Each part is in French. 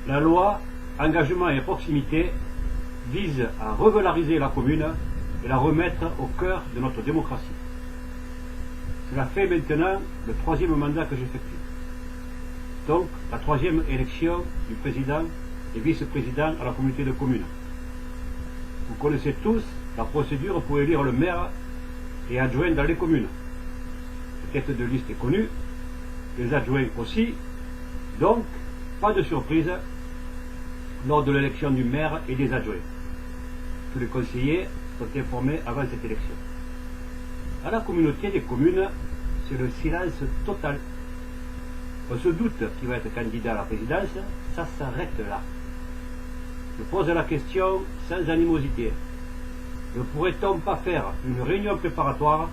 La loi Engagement et Proximité vise à revaloriser la commune et la remettre au cœur de notre démocratie. Cela fait maintenant le 3e mandat que j'effectue. Donc la 3e élection du président et vice-président à la communauté de communes. Vous connaissez tous la procédure pour élire le maire et adjoint dans les communes. La tête de liste est connue, les adjoints aussi, donc pas de surprise lors de l'élection du maire et des adjoints. Tous les conseillers sont informés avant cette élection. À la communauté des communes, c'est le silence total. On se doute qui va être candidat à la présidence, ça s'arrête là. Je pose la question sans animosité. Ne pourrait-on pas faire une réunion préparatoire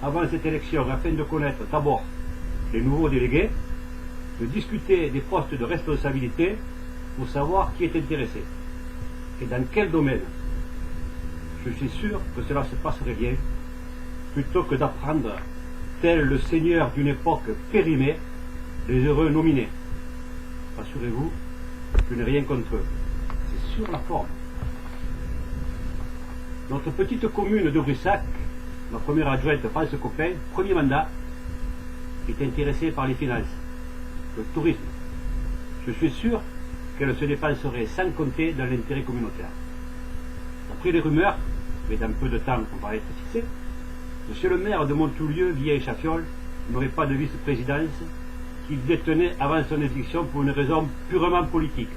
avant cette élection afin de connaître d'abord les nouveaux délégués, de discuter des postes de responsabilité pour savoir qui est intéressé et dans quel domaine? Je suis sûr que cela se passerait bien, plutôt que d'apprendre, tel le seigneur d'une époque périmée, les heureux nominés. Rassurez-vous, je n'ai rien contre eux. C'est sur la forme. Notre petite commune de Brussac, ma première adjointe France Copain, premier mandat, est intéressée par les finances, le tourisme. Je suis sûr qu'elle se dépenserait sans compter dans l'intérêt communautaire. D'après les rumeurs, mais dans peu de temps on va être fixé, monsieur le maire de Montoulieu, Villers-Chaffiol, n'aurait pas de vice-présidence qu'il détenait avant son élection pour une raison purement politique.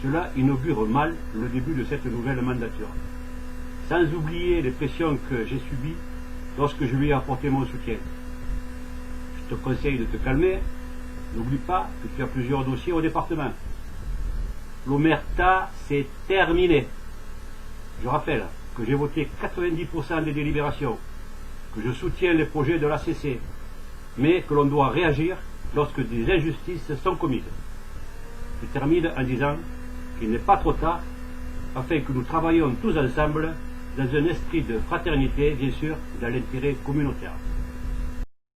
Cela inaugure mal le début de cette nouvelle mandature. Sans oublier les pressions que j'ai subies lorsque je lui ai apporté mon soutien. Je te conseille de te calmer. N'oublie pas que tu as plusieurs dossiers au département. L'omerta, c'est terminé. Je rappelle que j'ai voté 90% des délibérations, que je soutiens les projets de l'ACC, mais que l'on doit réagir lorsque des injustices sont commises. Je termine en disant qu'il n'est pas trop tard, afin que nous travaillions tous ensemble dans un esprit de fraternité, bien sûr, dans l'intérêt communautaire.